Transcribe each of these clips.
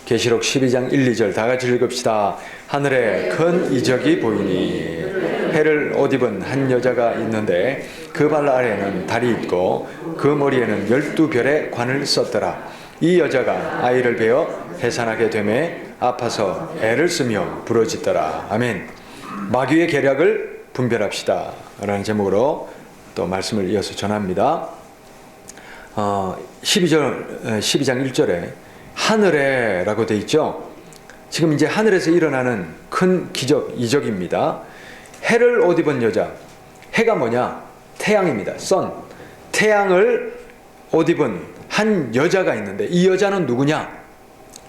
계시록 12장 1, 2절 다 같이 읽읍시다. 하늘에 큰 이적이 보이니 해를 옷 입은 한 여자가 있는데 그 발 아래에는 달이 있고 그 머리에는 12별의 관을 썼더라. 이 여자가 아이를 베어 해산하게 되매 아파서 애를 쓰며 부러지더라. 아멘. 마귀의 계략을 분별합시다 라는 제목으로 또 말씀을 이어서 전합니다. 12장 1절에 하늘에 라고 되어 있죠. 지금 이제 하늘에서 일어나는 큰 기적, 이적입니다. 해를 옷 입은 여자. 해가 뭐냐? 태양입니다. 선. 태양을 옷 입은 한 여자가 있는데 이 여자는 누구냐?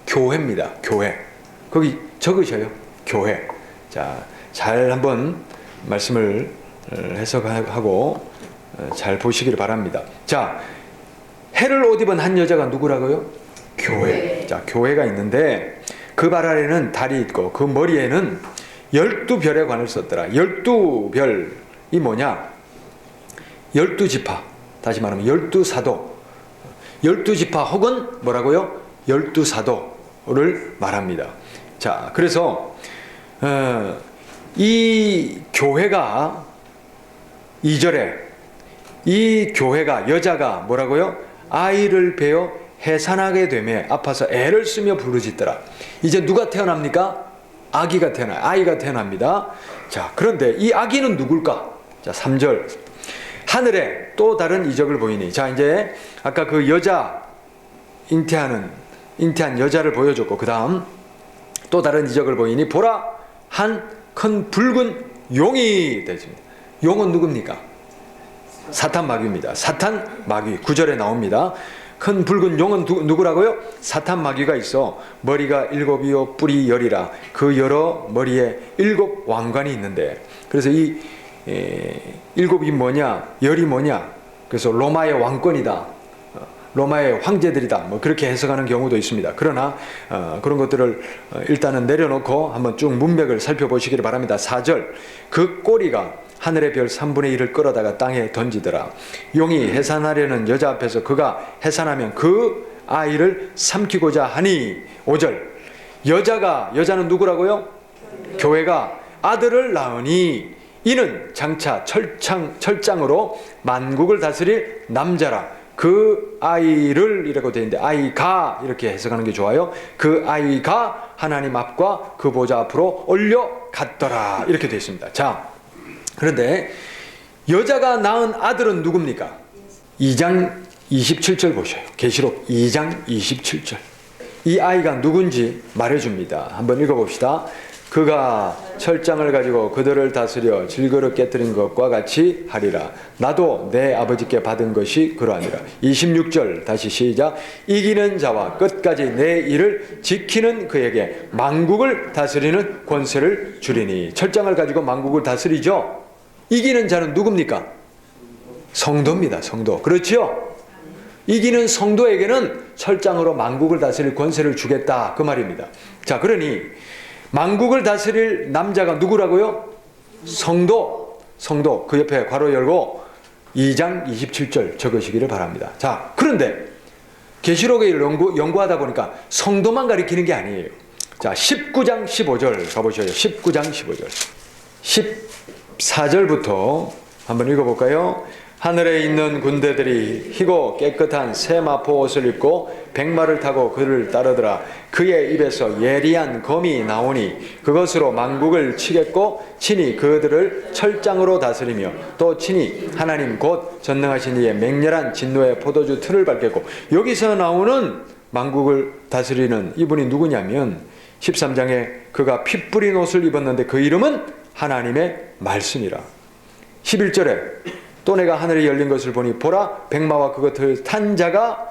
교회입니다. 교회. 거기 적으셔요. 교회. 자, 잘 한번 말씀을 해석하고 잘 보시기를 바랍니다. 자, 해를 옷 입은 한 여자가 누구라고요? 교회. 자, 교회가 있는데 그 발 아래는 달이 있고 그 머리에는 12별의 관을 썼더라. 12별이 뭐냐? 12지파. 다시 말하면 12사도. 12지파 혹은 뭐라고요? 12사도를 말합니다. 자, 그래서 이 교회가 2절에 이 교회가 여자가 뭐라고요? 아이를 베어 해산하게 되매 아파서 애를 쓰며 부르짖더라. 이제 누가 태어납니까? 아기가 태어나요. 아이가 태어납니다. 자, 그런데 이 아기는 누굴까? 자, 3절. 하늘에 또 다른 이적을 보이니. 자, 이제 아까 그 여자 잉태한 여자를 보여줬고 그 다음 또 다른 이적을 보이니 보라 한 큰 붉은 용이 되십니다. 용은 누굽니까? 사탄 마귀입니다. 사탄 마귀. 9절에 나옵니다. 큰 붉은 용은 누구라고요? 사탄 마귀가 있어 머리가 7이요 뿔이 10이라 그 여러 머리에 7 왕관이 있는데, 그래서 이 7이 뭐냐 10이 뭐냐, 그래서 로마의 왕권이다, 로마의 황제들이다, 뭐 그렇게 해석하는 경우도 있습니다. 그러나 그런 것들을 일단은 내려놓고 한번 쭉 문맥을 살펴보시기를 바랍니다. 4절. 그 꼬리가 하늘의 별 3분의 1을 끌어다가 땅에 던지더라. 용이 해산하려는 여자 앞에서 그가 해산하면 그 아이를 삼키고자 하니. 5절. 여자는 누구라고요? 교회가 아들을 낳으니 이는 장차 철장으로 만국을 다스릴 남자라. 그 아이를 이라고 되어 있는데 아이가 이렇게 해석하는 게 좋아요. 그 아이가 하나님 앞과 그 보좌 앞으로 올려갔더라 이렇게 되어 있습니다. 자, 그런데 여자가 낳은 아들은 누굽니까? 2장 27절 보셔요. 계시록 2장 27절. 이 아이가 누군지 말해줍니다. 한번 읽어봅시다. 그가 철장을 가지고 그들을 다스려 질그릇 깨뜨린 것과 같이 하리라. 나도 내 아버지께 받은 것이 그러하니라. 26절 다시 시작. 이기는 자와 끝까지 내 일을 지키는 그에게 만국을 다스리는 권세를 주리니. 철장을 가지고 만국을 다스리죠. 이기는 자는 누굽니까? 성도입니다. 성도. 그렇지요? 이기는 성도에게는 철장으로 만국을 다스릴 권세를 주겠다 그 말입니다. 자, 그러니 만국을 다스릴 남자가 누구라고요? 성도. 그 옆에 괄호 열고 2장 27절 적으시기를 바랍니다. 자, 그런데 계시록에 연구하다 보니까 성도만 가리키는 게 아니에요. 자, 19장 15절 가보셔요. 19장 15절. 14절부터 한번 읽어볼까요? 하늘에 있는 군대들이 희고 깨끗한 새 마포 옷을 입고 백마를 타고 그를 따르더라. 그의 입에서 예리한 검이 나오니 그것으로 만국을 치겠고 친히 그들을 철장으로 다스리며 또 친히 하나님 곧 전능하신 이의 맹렬한 진노의 포도주 틀을 밟겠고. 여기서 나오는 만국을 다스리는 이분이 누구냐면 13장에 그가 피 뿌린 옷을 입었는데 그 이름은 하나님의 말씀이라. 11절에 또 내가 하늘이 열린 것을 보니 보라 백마와 그것을 탄 자가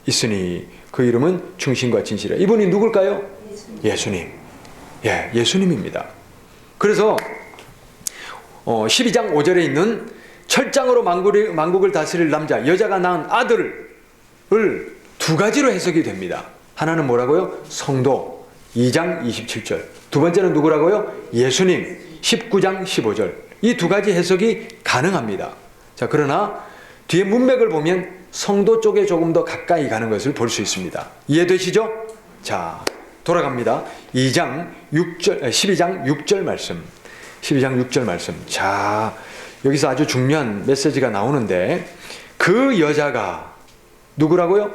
있으니 그 이름은 충신과 진실이라. 이분이 누굴까요? 예수님. 예, 예수님입니다. 그래서 12장 5절에 있는 철장으로 만국을 다스릴 남자, 여자가 낳은 아들을 두 가지로 해석이 됩니다. 하나는 뭐라고요? 성도. 2장 27절. 두 번째는 누구라고요? 예수님. 19장 15절. 이 두 가지 해석이 가능합니다. 자, 그러나 뒤에 문맥을 보면 성도 쪽에 조금 더 가까이 가는 것을 볼 수 있습니다. 이해되시죠? 자, 돌아갑니다. 12장 6절 말씀. 12장 6절 말씀. 자, 여기서 아주 중요한 메시지가 나오는데, 그 여자가 누구라고요?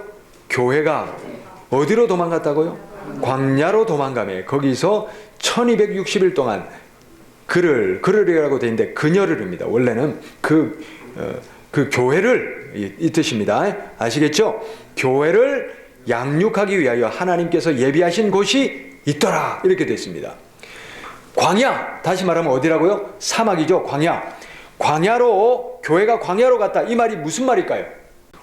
교회가 어디로 도망갔다고요? 광야로 도망가며 거기서 1260일 동안 그를이라고 되어 있는데 그녀를입니다. 원래는 그 교회를 이 뜻입니다. 아시겠죠? 교회를 양육하기 위하여 하나님께서 예비하신 곳이 있더라, 이렇게 되어 있습니다. 광야, 다시 말하면 어디라고요? 사막이죠. 광야로, 교회가 광야로 갔다, 이 말이 무슨 말일까요?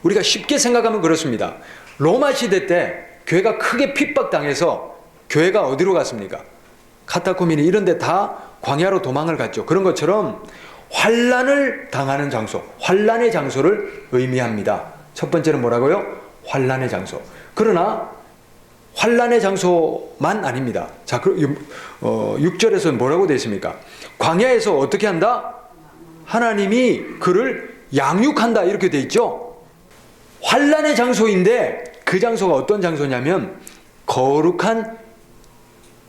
우리가 쉽게 생각하면 그렇습니다. 로마 시대 때 교회가 크게 핍박당해서 교회가 어디로 갔습니까? 카타코미니 이런 데 다 광야로 도망을 갔죠. 그런 것처럼 환난을 당하는 장소, 환난의 장소를 의미합니다. 첫 번째는 뭐라고요? 환난의 장소. 그러나 환난의 장소만 아닙니다. 자, 6절에서 뭐라고 되어 있습니까? 광야에서 어떻게 한다? 하나님이 그를 양육한다, 이렇게 되어 있죠. 환난의 장소인데 그 장소가 어떤 장소냐면 거룩한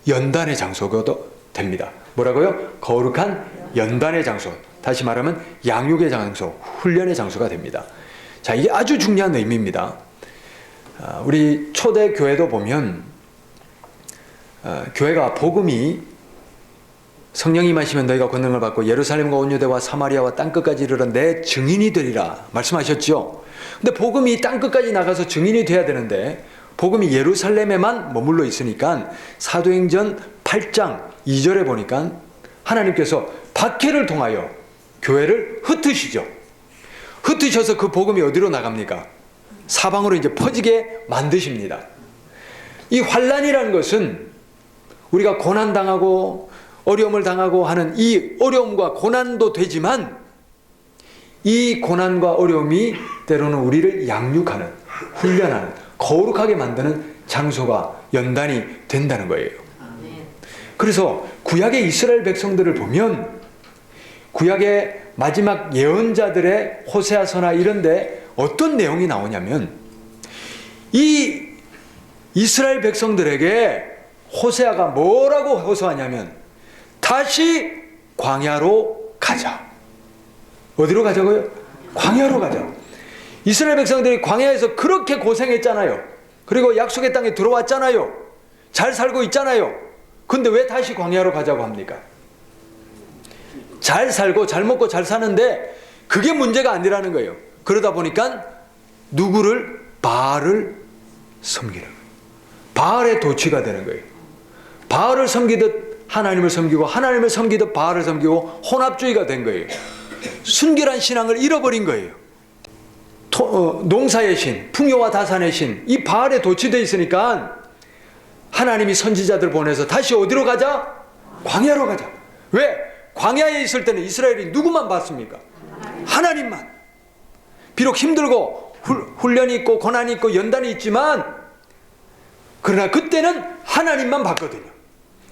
연단의 장소가 됩니다. 뭐라고요? 거룩한 연단의 장소. 다시 말하면 양육의 장소, 훈련의 장소가 됩니다. 자, 이게 아주 중요한 의미입니다. 우리 초대 교회도 보면 교회가 복음이 성령이 임하시면 너희가 권능을 받고 예루살렘과 온 유대와 사마리아와 땅끝까지 이르러 내 증인이 되리라 말씀하셨죠. 근데 복음이 땅끝까지 나가서 증인이 돼야 되는데 복음이 예루살렘에만 머물러 있으니까 사도행전 8장 2절에 보니까 하나님께서 박해를 통하여 교회를 흩으시죠. 흩으셔서 그 복음이 어디로 나갑니까? 사방으로 이제 퍼지게 만드십니다. 이 환난이라는 것은 우리가 고난당하고 어려움을 당하고 하는 이 어려움과 고난도 되지만 이 고난과 어려움이 때로는 우리를 양육하는, 훈련하는, 거룩하게 만드는 장소가 연단이 된다는 거예요. 그래서 구약의 이스라엘 백성들을 보면 구약의 마지막 예언자들의 호세아서나 이런데 어떤 내용이 나오냐면 이 이스라엘 백성들에게 호세아가 뭐라고 호소하냐면 다시 광야로 가자. 어디로 가자고요? 광야로 가자. 이스라엘 백성들이 광야에서 그렇게 고생했잖아요. 그리고 약속의 땅에 들어왔잖아요. 잘 살고 있잖아요. 근데 왜 다시 광야로 가자고 합니까? 잘 살고 잘 먹고 잘 사는데 그게 문제가 아니라는 거예요. 그러다 보니까 누구를? 바알을 섬기는 거예요. 바알의 도취가 되는 거예요. 바알을 섬기듯 하나님을 섬기고 하나님을 섬기듯 바알을 섬기고 혼합주의가 된 거예요. 순결한 신앙을 잃어버린 거예요. 농사의 신, 풍요와 다산의 신, 이 바알에 도취되어 있으니까 하나님이 선지자들 보내서 다시 어디로 가자? 광야로 가자. 왜? 광야에 있을 때는 이스라엘이 누구만 봤습니까? 하나님만. 비록 힘들고 훈련이 있고 고난이 있고 연단이 있지만 그러나 그때는 하나님만 봤거든요.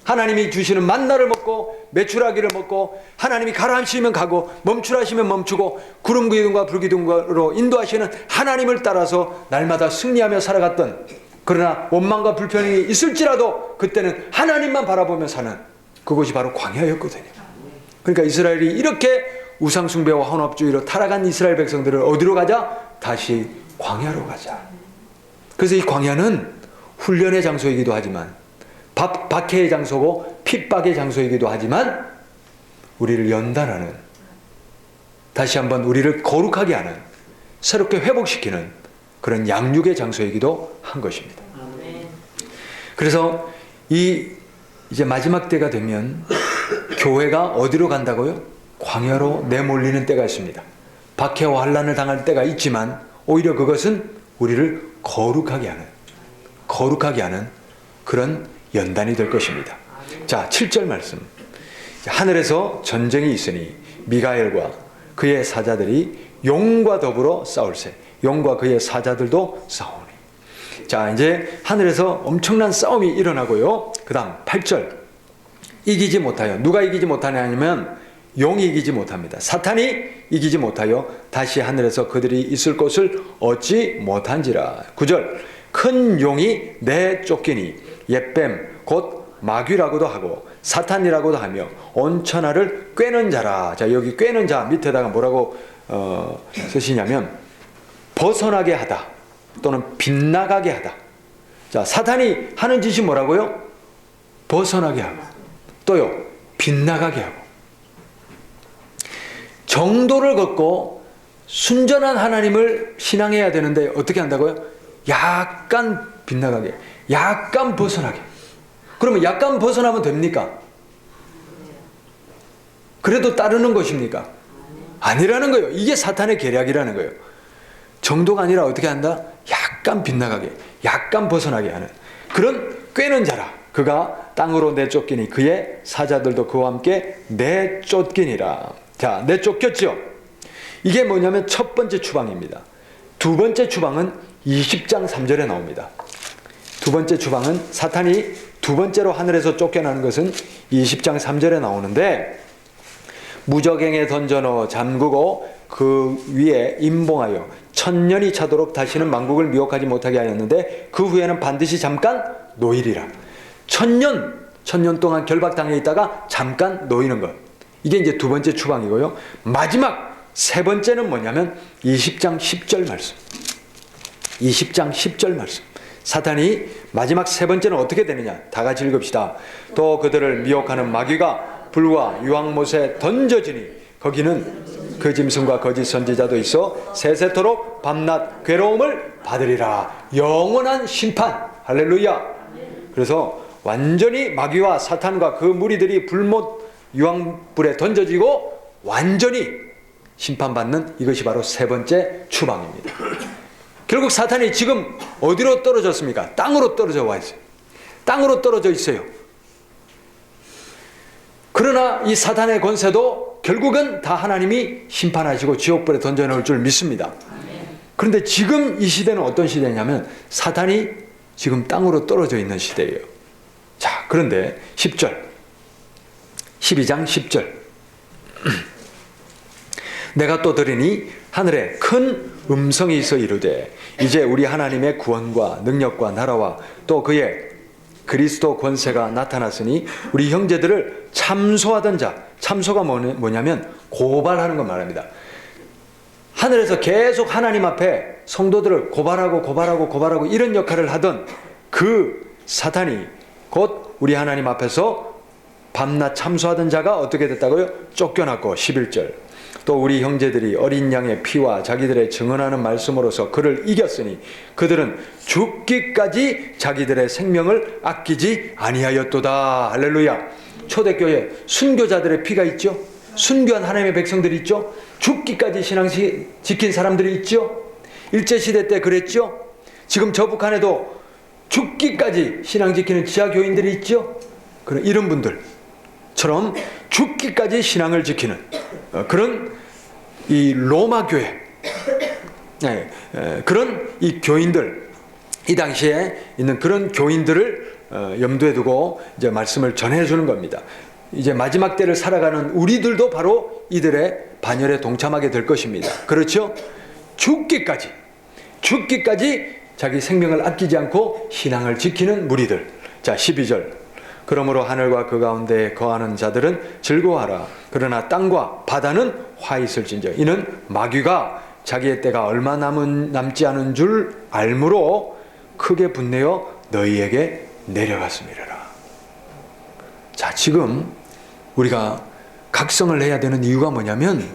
하나님이 주시는 만나를 먹고 메추라기를 먹고 하나님이 가라앉히면 가고 멈추라시면 멈추고 구름 기둥과 불 기둥으로 인도하시는 하나님을 따라서 날마다 승리하며 살아갔던, 그러나 원망과 불편이 있을지라도 그때는 하나님만 바라보며 사는 그곳이 바로 광야였거든요. 그러니까 이스라엘이 이렇게 우상숭배와 혼합주의로 타락한 이스라엘 백성들을 어디로 가자? 다시 광야로 가자. 그래서 이 광야는 훈련의 장소이기도 하지만 박해의 장소고 핍박의 장소이기도 하지만 우리를 연단하는, 다시 한번 우리를 거룩하게 하는, 새롭게 회복시키는 그런 양육의 장소이기도 한 것입니다. 그래서 이제 마지막 때가 되면 교회가 어디로 간다고요? 광야로 내몰리는 때가 있습니다. 박해와 환난을 당할 때가 있지만 오히려 그것은 우리를 거룩하게 하는 그런 연단이 될 것입니다. 자, 7절 말씀. 하늘에서 전쟁이 있으니 미가엘과 그의 사자들이 용과 더불어 싸울세. 용과 그의 사자들도 싸우니. 자, 이제 하늘에서 엄청난 싸움이 일어나고요. 그 다음 8절. 이기지 못하여. 누가 이기지 못하냐면 용이 이기지 못합니다. 사탄이 이기지 못하여 다시 하늘에서 그들이 있을 곳을 얻지 못한지라. 9절 큰 용이 내쫓기니 옛뱀 곧 마귀라고도 하고 사탄이라고도 하며 온 천하를 꿰는 자라. 자, 여기 꿰는 자 밑에다가 뭐라고 쓰시냐면 벗어나게 하다 또는 빗나가게 하다. 자, 사탄이 하는 짓이 뭐라고요? 벗어나게 하고 또요 빗나가게 하고. 정도를 걷고 순전한 하나님을 신앙해야 되는데 어떻게 한다고요? 약간 빗나가게, 약간 벗어나게. 그러면 약간 벗어나면 됩니까? 그래도 따르는 것입니까? 아니라는 거예요. 이게 사탄의 계략이라는 거예요. 정도가 아니라 어떻게 한다? 약간 빗나가게, 약간 벗어나게 하는 그런 꿰는 자라. 그가 땅으로 내쫓기니 그의 사자들도 그와 함께 내쫓기니라. 자, 내쫓겼죠. 이게 뭐냐면 첫 번째 추방입니다. 두 번째 추방은 20장 3절에 나옵니다. 두 번째 추방은 사탄이 두 번째로 하늘에서 쫓겨나는 것은 20장 3절에 나오는데 무적행에 던져넣어 잠그고 그 위에 임봉하여 1000년이 차도록 다시는 만국을 미혹하지 못하게 하였는데 그 후에는 반드시 잠깐 놓이리라. 1000년 동안 결박당해 있다가 잠깐 놓이는 것. 이게 이제 두 번째 추방이고요. 마지막 세 번째는 뭐냐면 20장 10절 말씀. 20장 10절 말씀. 사탄이 마지막 세 번째는 어떻게 되느냐? 다 같이 읽읍시다. 또 그들을 미혹하는 마귀가 불과 유황못에 던져지니 거기는 그 짐승과 거짓 선지자도 있어 세세토록 밤낮 괴로움을 받으리라. 영원한 심판. 할렐루야. 그래서 완전히 마귀와 사탄과 그 무리들이 불못 유황불에 던져지고 완전히 심판받는 이것이 바로 세 번째 추방입니다. 결국 사탄이 지금 어디로 떨어졌습니까? 땅으로 떨어져 와 있어요. 땅으로 떨어져 있어요. 그러나 이 사탄의 권세도 결국은 다 하나님이 심판하시고 지옥불에 던져놓을 줄 믿습니다. 그런데 지금 이 시대는 어떤 시대냐면 사탄이 지금 땅으로 떨어져 있는 시대예요. 자, 그런데 10절 12장 10절 내가 또 들으니 하늘에 큰 음성이 있어 이르되 이제 우리 하나님의 구원과 능력과 나라와 또 그의 그리스도 권세가 나타났으니 우리 형제들을 참소하던 자, 참소가 뭐냐면 고발하는 걸 말합니다. 하늘에서 계속 하나님 앞에 성도들을 고발하고 이런 역할을 하던 그 사탄이 곧 우리 하나님 앞에서 밤낮 참소하던 자가 어떻게 됐다고요? 쫓겨났고 11절 또 우리 형제들이 어린 양의 피와 자기들의 증언하는 말씀으로서 그를 이겼으니 그들은 죽기까지 자기들의 생명을 아끼지 아니하였도다. 할렐루야. 초대교회 순교자들의 피가 있죠. 순교한 하나님의 백성들이 있죠. 죽기까지 신앙 지킨 사람들이 있죠. 일제시대 때 그랬죠. 지금 저 북한에도 죽기까지 신앙 지키는 지하교인들이 있죠. 이런 분들처럼 죽기까지 신앙을 지키는 그런 이 로마 교회 그런 이 교인들, 이 당시에 있는 그런 교인들을 염두에 두고 이제 말씀을 전해주는 겁니다. 이제 마지막 때를 살아가는 우리들도 바로 이들의 반열에 동참하게 될 것입니다. 그렇죠? 죽기까지 자기 생명을 아끼지 않고 신앙을 지키는 무리들. 자, 12절 그러므로 하늘과 그 가운데 거하는 자들은 즐거워하라. 그러나 땅과 바다는 화 있을진저 이는 마귀가 자기의 때가 얼마 남지 않은 줄 알므로 크게 분내어 너희에게 내려갔음이라. 자, 지금 우리가 각성을 해야 되는 이유가 뭐냐면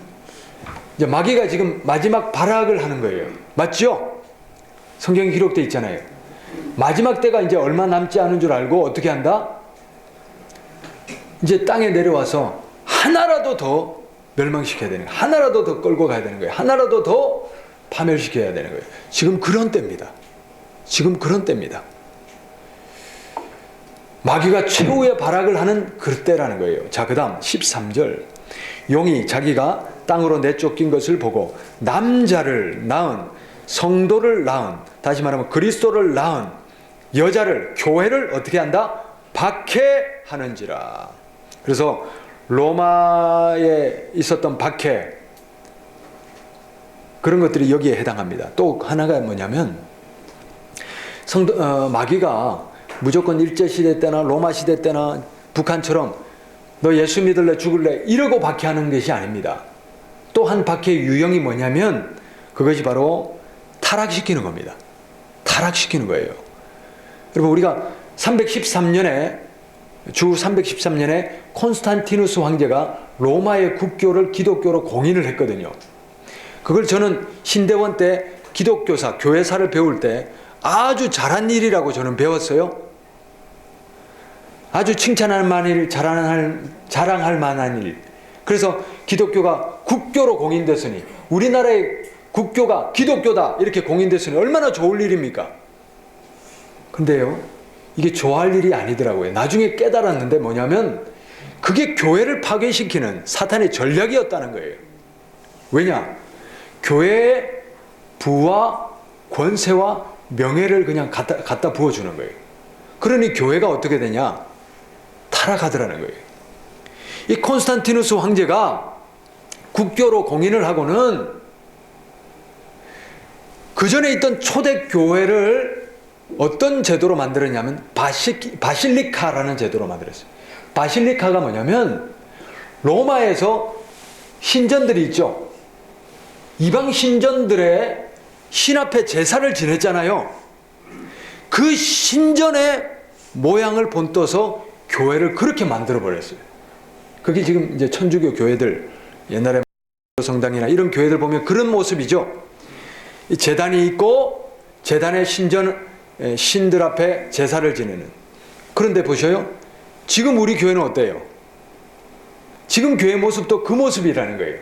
이제 마귀가 지금 마지막 발악을 하는 거예요. 맞죠? 성경에 기록되어 있잖아요. 마지막 때가 이제 얼마 남지 않은 줄 알고 어떻게 한다? 이제 땅에 내려와서 하나라도 더 멸망시켜야 되는 거예요. 하나라도 더 끌고 가야 되는 거예요. 하나라도 더 파멸시켜야 되는 거예요. 지금 그런 때입니다. 마귀가 최후의 발악을 하는 그때라는 거예요. 자, 그 다음 13절 용이 자기가 땅으로 내쫓긴 것을 보고 남자를 낳은 성도를 낳은 다시 말하면 그리스도를 낳은 여자를 교회를 어떻게 한다? 박해하는지라. 그래서 로마에 있었던 박해, 그런 것들이 여기에 해당합니다. 또 하나가 뭐냐면 마귀가 무조건 일제시대 때나 로마 시대 때나 북한처럼 너 예수 믿을래 죽을래 이러고 박해하는 것이 아닙니다. 또 한 박해의 유형이 뭐냐면 그것이 바로 타락시키는 겁니다. 타락시키는 거예요. 여러분, 우리가 313년에 주 313년에 콘스탄티누스 황제가 로마의 국교를 기독교로 공인을 했거든요. 그걸 저는 신대원 때 기독교사, 교회사를 배울 때 아주 잘한 일이라고 저는 배웠어요. 아주 칭찬할 만한 일, 자랑할 만한 일. 그래서 기독교가 국교로 공인됐으니, 우리나라의 국교가 기독교다 이렇게 공인됐으니 얼마나 좋을 일입니까? 근데요, 이게 좋아할 일이 아니더라고요. 나중에 깨달았는데 뭐냐면 그게 교회를 파괴시키는 사탄의 전략이었다는 거예요. 왜냐? 교회의 부와 권세와 명예를 그냥 갖다 부어주는 거예요. 그러니 교회가 어떻게 되냐? 타락하더라는 거예요. 이 콘스탄티누스 황제가 국교로 공인을 하고는 그 전에 있던 초대 교회를 어떤 제도로 만들었냐면 바실리카라는 제도로 만들었어요. 바실리카가 뭐냐면 로마에서 신전들이 있죠. 이방 신전들의 신 앞에 제사를 지냈잖아요. 그 신전의 모양을 본떠서 교회를 그렇게 만들어 버렸어요. 그게 지금 이제 천주교 교회들, 옛날에 성당이나 이런 교회들 보면 그런 모습이죠. 이 제단이 있고 제단의 신들 앞에 제사를 지내는. 그런데 보셔요. 지금 우리 교회는 어때요? 지금 교회 모습도 그 모습이라는 거예요.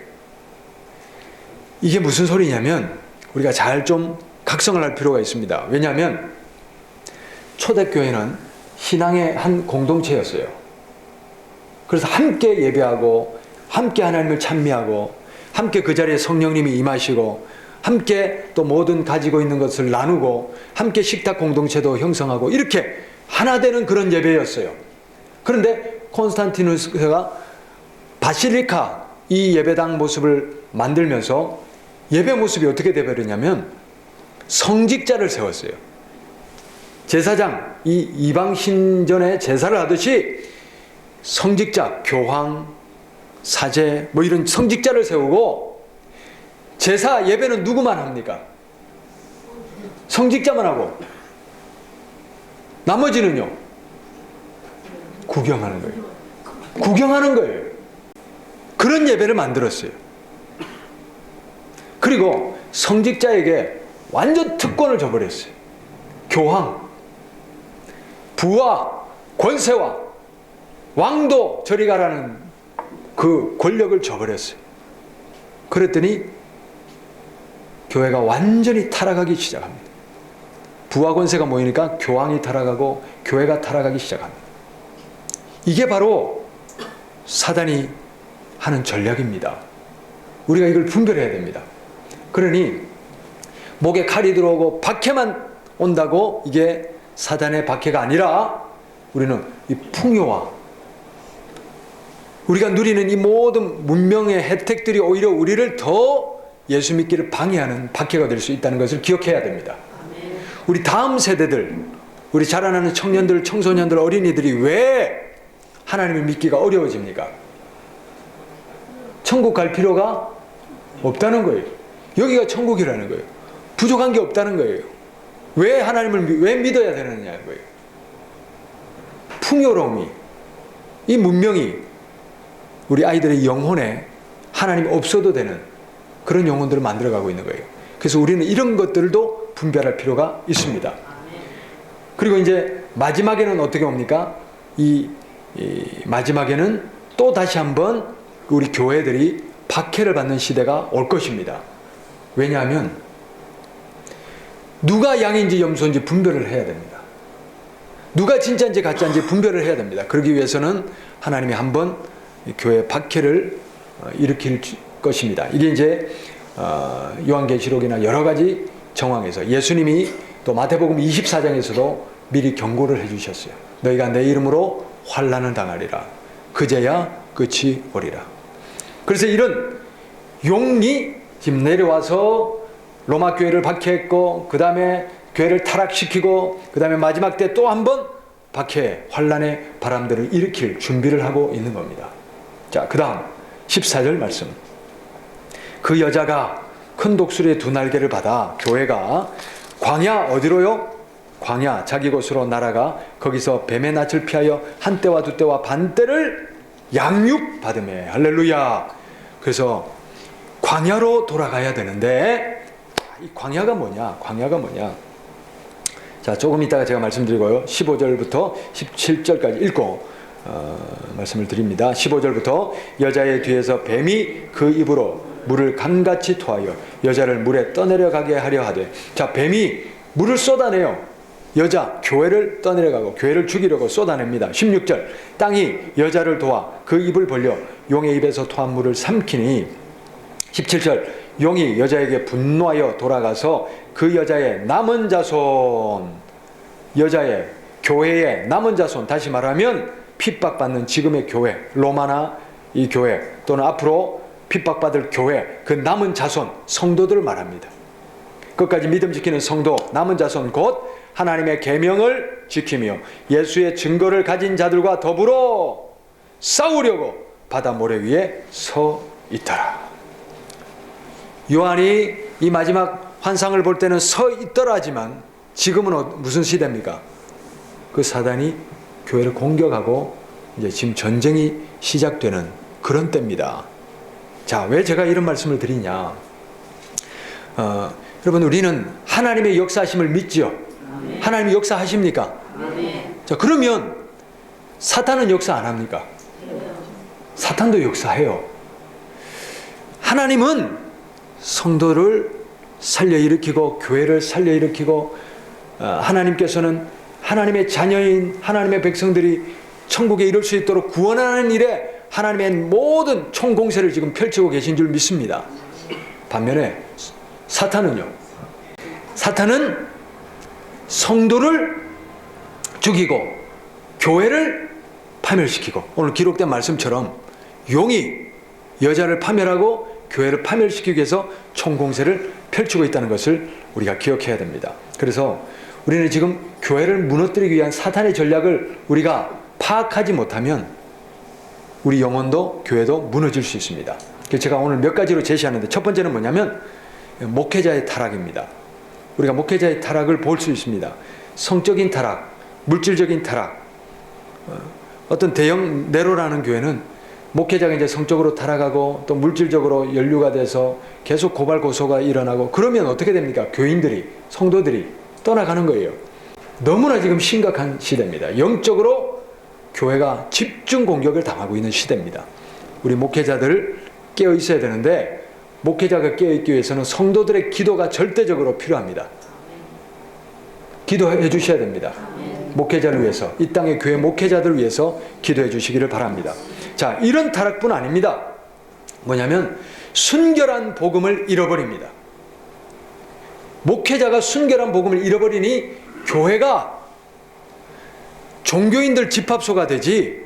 이게 무슨 소리냐면 우리가 잘 좀 각성을 할 필요가 있습니다. 왜냐하면 초대교회는 신앙의 한 공동체였어요. 그래서 함께 예배하고 함께 하나님을 찬미하고 함께 그 자리에 성령님이 임하시고 함께 또 모든 가지고 있는 것을 나누고 함께 식탁 공동체도 형성하고 이렇게 하나 되는 그런 예배였어요. 그런데 콘스탄티누스가 바실리카 이 예배당 모습을 만들면서 예배 모습이 어떻게 되어버렸냐면 성직자를 세웠어요. 제사장, 이 이방 신전에 제사를 하듯이 성직자, 교황, 사제 뭐 이런 성직자를 세우고 제사 예배는 누구만 합니까? 성직자만 하고 나머지는요 구경하는 거예요. 구경하는 거예요. 그런 예배를 만들었어요. 그리고 성직자에게 완전 특권을 줘버렸어요. 교황, 부와 권세와 왕도 저리 가라는 그 권력을 줘버렸어요. 그랬더니 교회가 완전히 타락하기 시작합니다. 부와 권세가 모이니까 교황이 타락하고 교회가 타락하기 시작합니다. 이게 바로 사단이 하는 전략입니다. 우리가 이걸 분별해야 됩니다. 그러니 목에 칼이 들어오고 박해만 온다고 이게 사단의 박해가 아니라 우리는 이 풍요와 우리가 누리는 이 모든 문명의 혜택들이 오히려 우리를 더 예수 믿기를 방해하는 박해가 될 수 있다는 것을 기억해야 됩니다. 우리 다음 세대들, 우리 자라나는 청년들, 청소년들, 어린이들이 왜 하나님을 믿기가 어려워집니까? 천국 갈 필요가 없다는 거예요. 여기가 천국이라는 거예요. 부족한 게 없다는 거예요. 왜 하나님을 왜 믿어야 되느냐는 거예요. 풍요로움이, 이 문명이 우리 아이들의 영혼에 하나님 없어도 되는 그런 영혼들을 만들어가고 있는 거예요. 그래서 우리는 이런 것들도 분별할 필요가 있습니다. 그리고 이제 마지막에는 어떻게 옵니까? 이 마지막에는 또 다시 한번 우리 교회들이 박해를 받는 시대가 올 것입니다. 왜냐하면 누가 양인지 염소인지 분별을 해야 됩니다. 누가 진짜인지 가짜인지 분별을 해야 됩니다. 그러기 위해서는 하나님이 한번 교회 박해를 일으킬 것입니다. 이게 이제 요한계시록이나 여러 가지 정황에서 예수님이 또 마태복음 24장에서도 미리 경고를 해주셨어요. 너희가 내 이름으로 환난을 당하리라. 그제야 끝이 오리라. 그래서 이런 용이 지금 내려와서 로마 교회를 박해했고, 그 다음에 교회를 타락시키고, 그 다음에 마지막 때 또 한 번 박해, 환란의 바람들을 일으킬 준비를 하고 있는 겁니다. 자, 그 다음 14절 말씀. 그 여자가 큰 독수리의 두 날개를 받아 교회가 광야, 어디로요? 광야, 자기 곳으로 날아가 거기서 뱀의 낯을 피하여 한 때와 두 때와 반 때를 양육받으며. 할렐루야. 그래서 광야로 돌아가야 되는데, 이 광야가 뭐냐? 광야가 뭐냐? 자, 조금 이따가 제가 말씀드리고요. 15절부터 17절까지 읽고 말씀을 드립니다. 15절부터 여자의 뒤에서 뱀이 그 입으로 물을 강같이 토하여 여자를 물에 떠내려가게 하려 하되. 자, 뱀이 물을 쏟아내요. 여자, 교회를 떠내려가고 교회를 죽이려고 쏟아냅니다. 16절. 땅이 여자를 도와 그 입을 벌려 용의 입에서 토한 물을 삼키니. 17절. 용이 여자에게 분노하여 돌아가서 그 여자의 남은 자손, 여자의 교회의 남은 자손, 다시 말하면 핍박받는 지금의 교회, 로마나 이 교회, 또는 앞으로 핍박받을 교회, 그 남은 자손, 성도들을 말합니다. 끝까지 믿음 지키는 성도, 남은 자손 곧 하나님의 계명을 지키며 예수의 증거를 가진 자들과 더불어 싸우려고 바다 모래 위에 서 있더라. 요한이 이 마지막 환상을 볼 때는 서 있더라지만 지금은 무슨 시대입니까? 그 사단이 교회를 공격하고 이제 지금 전쟁이 시작되는 그런 때입니다. 자, 왜 제가 이런 말씀을 드리냐? 여러분, 우리는 하나님의 역사하심을 믿지요. 하나님이 역사하십니까? 자, 그러면 사탄은 역사 안 합니까? 사탄도 역사해요. 하나님은 성도를 살려 일으키고 교회를 살려 일으키고, 하나님께서는 하나님의 자녀인 하나님의 백성들이 천국에 이룰 수 있도록 구원하는 일에 하나님의 모든 총공세를 지금 펼치고 계신 줄 믿습니다. 반면에 사탄은요, 사탄은 성도를 죽이고 교회를 파멸시키고, 오늘 기록된 말씀처럼 용이 여자를 파멸하고 교회를 파멸시키기 위해서 총공세를 펼치고 있다는 것을 우리가 기억해야 됩니다. 그래서 우리는 지금 교회를 무너뜨리기 위한 사탄의 전략을 우리가 파악하지 못하면 우리 영혼도 교회도 무너질 수 있습니다. 그래서 제가 오늘 몇 가지로 제시하는데, 첫 번째는 뭐냐면 목회자의 타락입니다. 우리가 목회자의 타락을 볼 수 있습니다. 성적인 타락, 물질적인 타락. 어떤 대형 네로라는 교회는 목회자가 이제 성적으로 타락하고 또 물질적으로 연루가 돼서 계속 고발 고소가 일어나고, 그러면 어떻게 됩니까? 교인들이, 성도들이 떠나가는 거예요. 너무나 지금 심각한 시대입니다. 영적으로 교회가 집중 공격을 당하고 있는 시대입니다. 우리 목회자들 깨어 있어야 되는데, 목회자가 깨어 있기 위해서는 성도들의 기도가 절대적으로 필요합니다. 기도해 주셔야 됩니다. 목회자를 위해서, 이 땅의 교회 목회자들을 위해서 기도해 주시기를 바랍니다. 자, 이런 타락뿐 아닙니다. 뭐냐면 순결한 복음을 잃어버립니다. 목회자가 순결한 복음을 잃어버리니 교회가 종교인들 집합소가 되지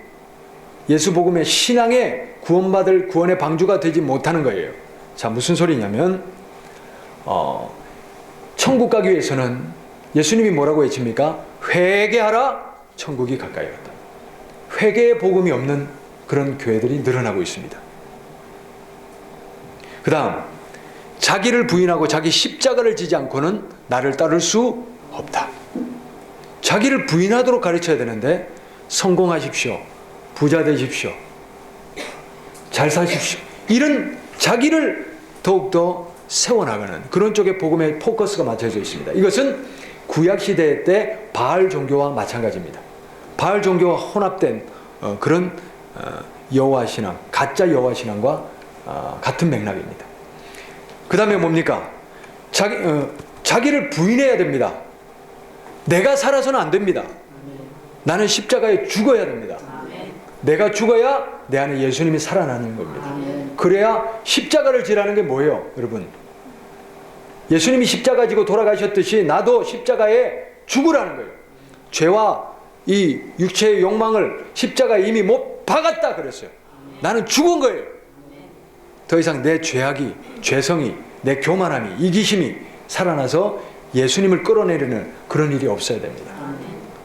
예수 복음의 신앙의 구원받을 구원의 방주가 되지 못하는 거예요. 자, 무슨 소리냐면 천국 가기 위해서는 예수님이 뭐라고 외칩니까? 회개하라, 천국이 가까이 왔다. 회개의 복음이 없는 그런 교회들이 늘어나고 있습니다. 그 다음, 자기를 부인하고 자기 십자가를 지지 않고는 나를 따를 수 없다. 자기를 부인하도록 가르쳐야 되는데, 성공하십시오, 부자 되십시오, 잘 사십시오, 이런 자기를 더욱더 세워나가는 그런 쪽에 복음의 포커스가 맞춰져 있습니다. 이것은 구약시대 때 바알 종교와 마찬가지입니다. 바알 종교와 혼합된 그런 여호와 신앙, 가짜 여호와 신앙과 같은 맥락입니다. 그 다음에 뭡니까? 자기를 부인해야 됩니다. 내가 살아서는 안 됩니다. 나는 십자가에 죽어야 됩니다. 내가 죽어야 내 안에 예수님이 살아나는 겁니다. 그래야 십자가를 지라는 게 뭐예요, 여러분? 예수님이 십자가 지고 돌아가셨듯이 나도 십자가에 죽으라는 거예요. 죄와 이 육체의 욕망을 십자가에 이미 못 박았다 그랬어요. 나는 죽은 거예요. 더 이상 내 죄악이, 죄성이, 내 교만함이, 이기심이 살아나서 예수님을 끌어내리는 그런 일이 없어야 됩니다.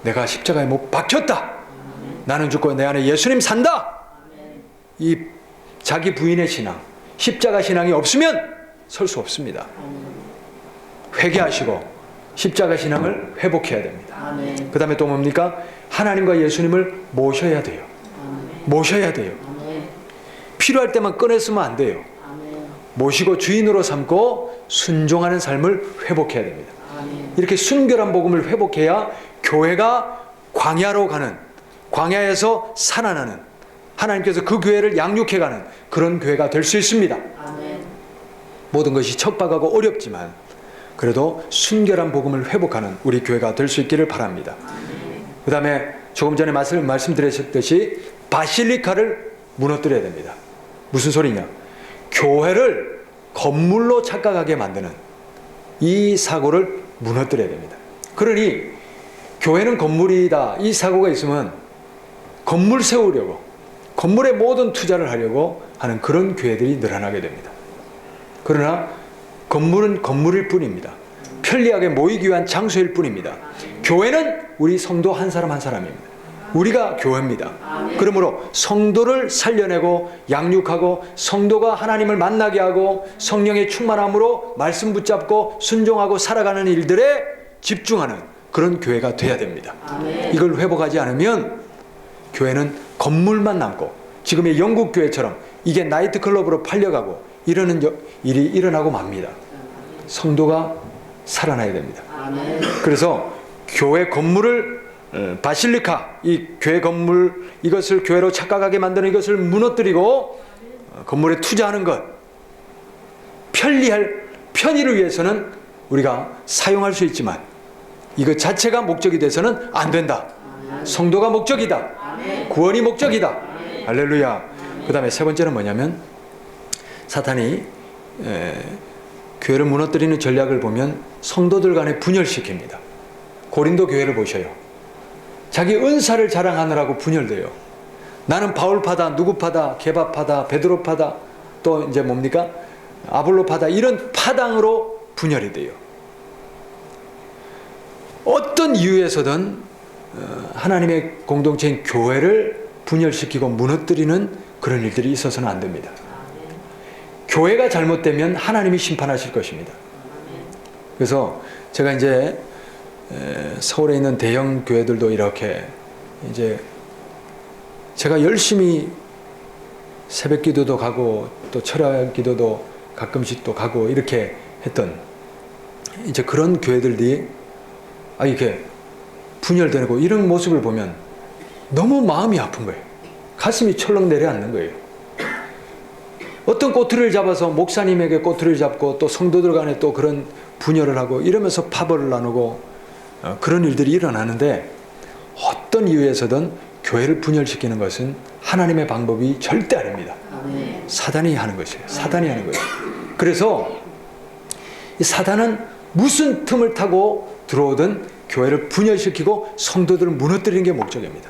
내가 십자가에 못 박혔다. 나는 죽고 내 안에 예수님 산다. 이 자기 부인의 신앙, 십자가 신앙이 없으면 설 수 없습니다. 회개하시고 십자가 신앙을 회복해야 됩니다. 그 다음에 또 뭡니까? 하나님과 예수님을 모셔야 돼요. 모셔야 돼요. 필요할 때만 꺼냈으면 안 돼요. 모시고 주인으로 삼고 순종하는 삶을 회복해야 됩니다. 이렇게 순결한 복음을 회복해야 교회가 광야로 가는, 광야에서 살아나는, 하나님께서 그 교회를 양육해가는 그런 교회가 될 수 있습니다. 모든 것이 척박하고 어렵지만 그래도 순결한 복음을 회복하는 우리 교회가 될 수 있기를 바랍니다. 그 다음에 조금 전에 말씀드렸듯이 바실리카를 무너뜨려야 됩니다. 무슨 소리냐? 교회를 건물로 착각하게 만드는 이 사고를 무너뜨려야 됩니다. 그러니 교회는 건물이다, 이 사고가 있으면 건물 세우려고, 건물에 모든 투자를 하려고 하는 그런 교회들이 늘어나게 됩니다. 그러나 건물은 건물일 뿐입니다. 편리하게 모이기 위한 장소일 뿐입니다. 교회는 우리 성도 한 사람 한 사람입니다. 우리가 교회입니다. 그러므로 성도를 살려내고 양육하고 성도가 하나님을 만나게 하고 성령의 충만함으로 말씀 붙잡고 순종하고 살아가는 일들에 집중하는 그런 교회가 돼야 됩니다. 이걸 회복하지 않으면 교회는 건물만 남고 지금의 영국 교회처럼 이게 나이트클럽으로 팔려가고 이러는 일이 일어나고 맙니다. 성도가 살아나야 됩니다. 그래서 교회 건물을 바실리카, 이 교회 건물, 이것을 교회로 착각하게 만드는 이것을 무너뜨리고 건물에 투자하는 것, 편의를 위해서는 우리가 사용할 수 있지만 이것 자체가 목적이 돼서는 안 된다. 성도가 목적이다. 구원이 목적이다. 할렐루야. 그 다음에 세 번째는 뭐냐면 사탄이 교회를 무너뜨리는 전략을 보면 성도들 간에 분열시킵니다. 고린도 교회를 보셔요. 자기 은사를 자랑하느라고 분열돼요. 나는 바울파다, 누구파다, 게바파다, 베드로파다, 또 이제 뭡니까? 아볼로파다, 이런 파당으로 분열이 돼요. 어떤 이유에서든 하나님의 공동체인 교회를 분열시키고 무너뜨리는 그런 일들이 있어서는 안 됩니다. 교회가 잘못되면 하나님이 심판하실 것입니다. 그래서 제가 이제 서울에 있는 대형 교회들도 이렇게 이제 제가 열심히 새벽 기도도 가고 또 철야 기도도 가끔씩 또 가고 이렇게 했던 이제 그런 교회들이 이렇게 분열되고 이런 모습을 보면 너무 마음이 아픈 거예요. 가슴이 철렁 내려앉는 거예요. 어떤 꼬투리를 잡아서 목사님에게 꼬투리를 잡고 또 성도들 간에 또 그런 분열을 하고 이러면서 파벌을 나누고 그런 일들이 일어나는데 어떤 이유에서든 교회를 분열시키는 것은 하나님의 방법이 절대 아닙니다. 사단이 하는 것이에요. 사단이 하는 거예요. 그래서 이 사단은 무슨 틈을 타고 들어오든 교회를 분열시키고 성도들을 무너뜨리는 게 목적입니다.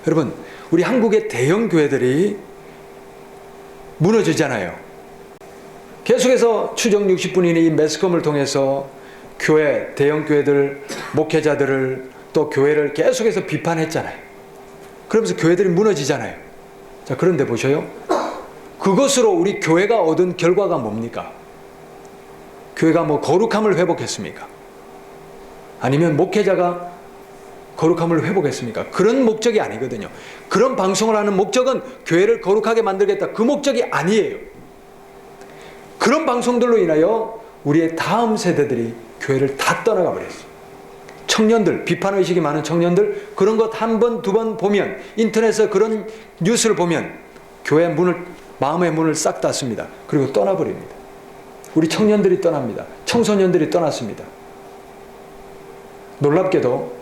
여러분, 우리 한국의 대형 교회들이 무너지잖아요. 계속해서 추정 60분이니 이 매스컴을 통해서 교회, 대형 교회들, 목회자들을 또 교회를 계속해서 비판했잖아요. 그러면서 교회들이 무너지잖아요. 자, 그런데 보셔요. 그것으로 우리 교회가 얻은 결과가 뭡니까? 교회가 뭐 거룩함을 회복했습니까? 아니면 목회자가 거룩함을 회복했습니까? 그런 목적이 아니거든요. 그런 방송을 하는 목적은 교회를 거룩하게 만들겠다. 그 목적이 아니에요. 그런 방송들로 인하여 우리의 다음 세대들이 교회를 다 떠나가 버렸어요. 청년들, 비판의식이 많은 청년들, 그런 것 한 번, 두 번 보면, 인터넷에 그런 뉴스를 보면 교회 문을, 마음의 문을 싹 닫습니다. 그리고 떠나버립니다. 우리 청년들이 떠납니다. 청소년들이 떠났습니다. 놀랍게도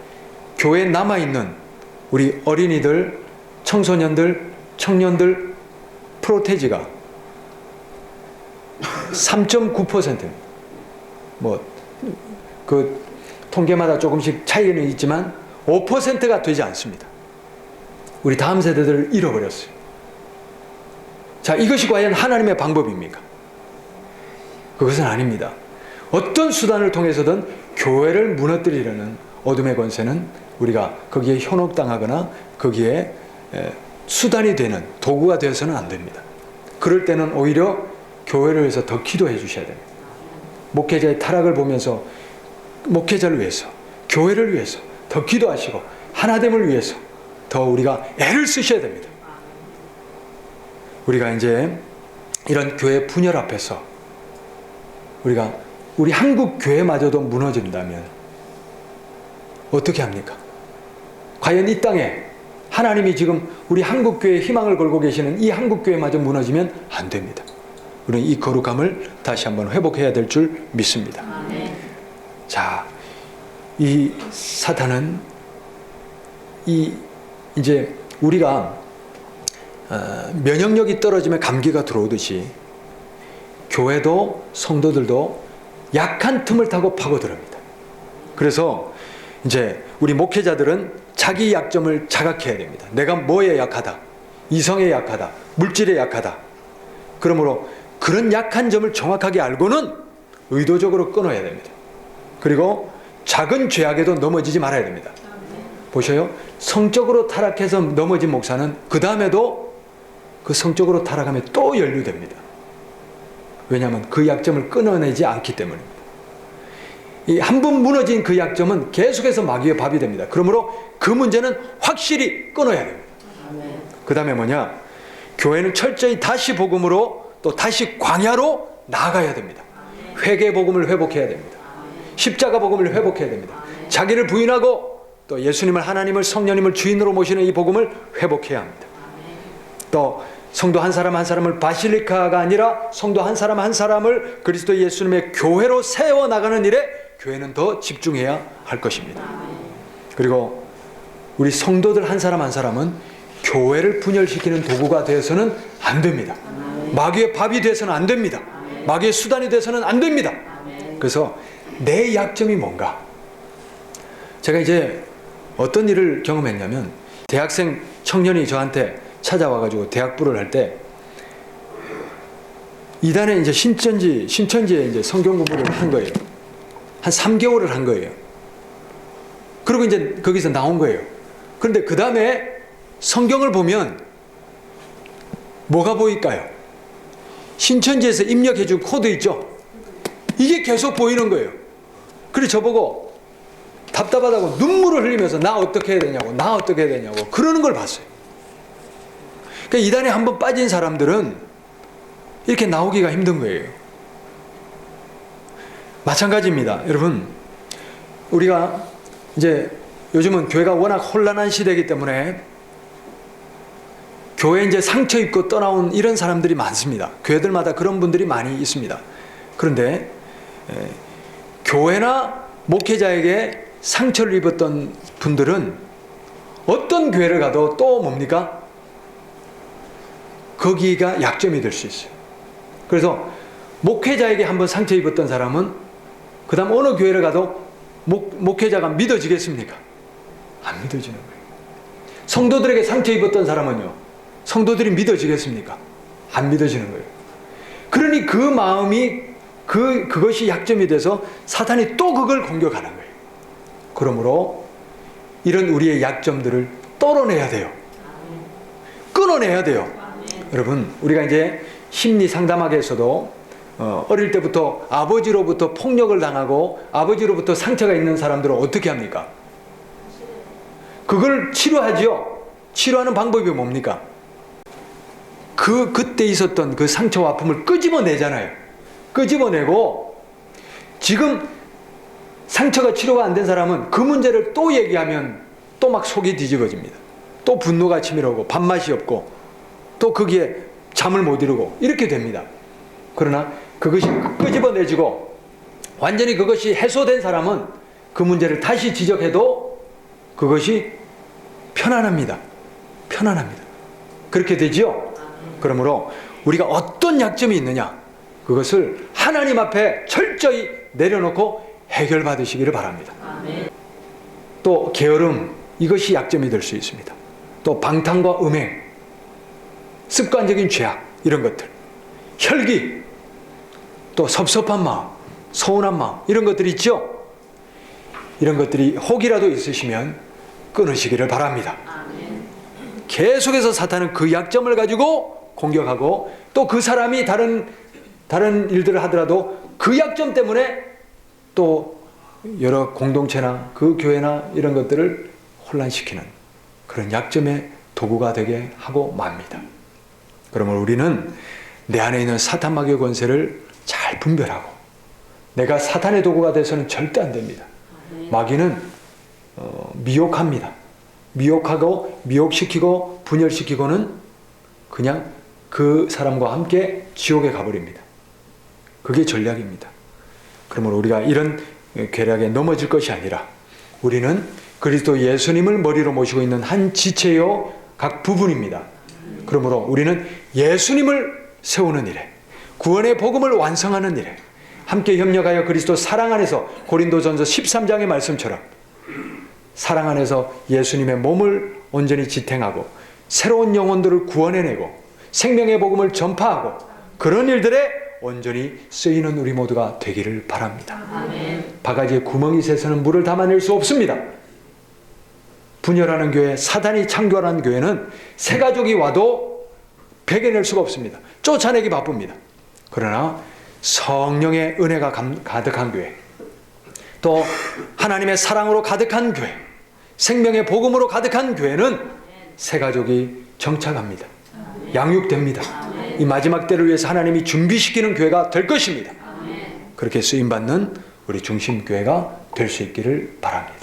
교회에 남아있는 우리 어린이들, 청소년들, 청년들 프로테지가 3.9%입니다. 그 통계마다 조금씩 차이는 있지만 5%가 되지 않습니다. 우리 다음 세대들을 잃어버렸어요. 자, 이것이 과연 하나님의 방법입니까? 그것은 아닙니다. 어떤 수단을 통해서든 교회를 무너뜨리려는 어둠의 권세는 우리가 거기에 현혹당하거나 거기에 수단이 되는 도구가 되어서는 안 됩니다. 그럴 때는 오히려 교회를 위해서 더 기도해 주셔야 됩니다. 목회자의 타락을 보면서 목회자를 위해서, 교회를 위해서 더 기도하시고 하나됨을 위해서 더 우리가 애를 쓰셔야 됩니다. 우리가 이제 이런 교회 분열 앞에서 우리 한국 교회마저도 무너진다면 어떻게 합니까? 과연 이 땅에 하나님이 지금 우리 한국 교회에 희망을 걸고 계시는 이 한국 교회마저 무너지면 안 됩니다. 우리는 이 거룩함을 다시 한번 회복해야 될 줄 믿습니다. 자, 이 사탄은 이제 우리가 면역력이 떨어지면 감기가 들어오듯이 교회도 성도들도 약한 틈을 타고 파고들습니다. 그래서 이제 우리 목회자들은 자기 약점을 자각해야 됩니다. 내가 뭐에 약하다, 이성에 약하다, 물질에 약하다. 그러므로 그런 약한 점을 정확하게 알고는 의도적으로 끊어야 됩니다. 그리고 작은 죄악에도 넘어지지 말아야 됩니다. 보셔요. 성적으로 타락해서 넘어진 목사는 그 다음에도 그 성적으로 타락하면 또 연루됩니다. 왜냐하면 그 약점을 끊어내지 않기 때문입니다. 이 한 번 무너진 그 약점은 계속해서 마귀의 밥이 됩니다. 그러므로 그 문제는 확실히 끊어야 됩니다. 그 다음에 뭐냐? 교회는 철저히 다시 복음으로 또 다시 광야로 나아가야 됩니다. 회개 복음을 회복해야 됩니다. 십자가 복음을 회복해야 됩니다. 자기를 부인하고 또 예수님을, 하나님을, 성령님을 주인으로 모시는 이 복음을 회복해야 합니다. 또 성도 한 사람 한 사람을 바실리카가 아니라 성도 한 사람 한 사람을 그리스도 예수님의 교회로 세워나가는 일에 교회는 더 집중해야 할 것입니다. 그리고 우리 성도들 한 사람 한 사람은 교회를 분열시키는 도구가 되어서는 안 됩니다. 마귀의 밥이 되어서는 안 됩니다. 마귀의 수단이 되어서는 안 됩니다. 그래서 내 약점이 뭔가? 제가 이제 어떤 일을 경험했냐면 대학생 청년이 저한테 찾아와가지고 대학부를 할 때 이단에 이제 신천지에 이제 성경 공부를 한 거예요. 한 3개월을 한 거예요. 그리고 이제 거기서 나온 거예요. 그런데 그 다음에 성경을 보면 뭐가 보일까요? 신천지에서 입력해준 코드 있죠? 이게 계속 보이는 거예요. 그래서 저보고 답답하다고 눈물을 흘리면서 나 어떻게 해야 되냐고, 나 어떻게 해야 되냐고 그러는 걸 봤어요. 그러니까 이단에 한번 빠진 사람들은 이렇게 나오기가 힘든 거예요. 마찬가지입니다. 여러분, 우리가 이제 요즘은 교회가 워낙 혼란한 시대이기 때문에 교회에 이제 상처 입고 떠나온 이런 사람들이 많습니다. 교회들마다 그런 분들이 많이 있습니다. 그런데 교회나 목회자에게 상처를 입었던 분들은 어떤 교회를 가도 또 뭡니까? 거기가 약점이 될 수 있어요. 그래서 목회자에게 한번 상처 입었던 사람은 그 다음 어느 교회를 가도 목회자가 믿어지겠습니까? 안 믿어지는 거예요. 성도들에게 상처 입었던 사람은요, 성도들이 믿어지겠습니까? 안 믿어지는 거예요. 그러니 그 마음이 그것이 약점이 돼서 사탄이 또 그걸 공격하는 거예요. 그러므로 이런 우리의 약점들을 떨어내야 돼요. 끊어내야 돼요. 여러분, 우리가 이제 심리 상담학에서도 어릴 때부터 아버지로부터 폭력을 당하고 아버지로부터 상처가 있는 사람들은 어떻게 합니까? 그걸 치료하죠. 치료하는 방법이 뭡니까? 그때 있었던 그 상처와 아픔을 끄집어내잖아요. 끄집어내고 지금 상처가 치료가 안 된 사람은 그 문제를 또 얘기하면 또 막 속이 뒤집어집니다. 또 분노가 치밀어오고 밥맛이 없고 또 거기에 잠을 못 이루고 이렇게 됩니다. 그러나 그것이 끄집어내지고 완전히 그것이 해소된 사람은 그 문제를 다시 지적해도 그것이 편안합니다. 편안합니다. 그렇게 되지요? 그러므로 우리가 어떤 약점이 있느냐, 그것을 하나님 앞에 철저히 내려놓고 해결받으시기를 바랍니다. 또 게으름, 이것이 약점이 될 수 있습니다. 또 방탕과 음행, 습관적인 죄악, 이런 것들, 혈기, 또 섭섭한 마음, 서운한 마음, 이런 것들이 있죠. 이런 것들이 혹이라도 있으시면 끊으시기를 바랍니다. 계속해서 사탄은 그 약점을 가지고 공격하고, 또 그 사람이 다른 일들을 하더라도 그 약점 때문에 또 여러 공동체나 그 교회나 이런 것들을 혼란시키는 그런 약점의 도구가 되게 하고 맙니다. 그러면 우리는 내 안에 있는 사탄 마귀의 권세를 잘 분별하고, 내가 사탄의 도구가 돼서는 절대 안 됩니다. 마귀는 미혹합니다. 미혹하고 미혹시키고 분열시키고는 그냥 그 사람과 함께 지옥에 가버립니다. 그게 전략입니다. 그러면 우리가 이런 괴략에 넘어질 것이 아니라, 우리는 그리스도 예수님을 머리로 모시고 있는 한 지체요 각 부분입니다. 그러므로 우리는 예수님을 세우는 일에, 구원의 복음을 완성하는 일에 함께 협력하여 그리스도 사랑 안에서, 고린도전서 13장의 말씀처럼 사랑 안에서 예수님의 몸을 온전히 지탱하고 새로운 영혼들을 구원해내고 생명의 복음을 전파하고, 그런 일들에 온전히 쓰이는 우리 모두가 되기를 바랍니다. 아멘. 바가지에 구멍이 새서는 물을 담아낼 수 없습니다. 분열하는 교회, 사단이 창조하는 교회는 새 가족이 와도 베겨낼 수가 없습니다. 쫓아내기 바쁩니다. 그러나 성령의 은혜가 가득한 교회, 또 하나님의 사랑으로 가득한 교회, 생명의 복음으로 가득한 교회는 새 가족이 정착합니다. 양육됩니다. 이 마지막 때를 위해서 하나님이 준비시키는 교회가 될 것입니다. 그렇게 쓰임받는 우리 중심교회가 될 수 있기를 바랍니다.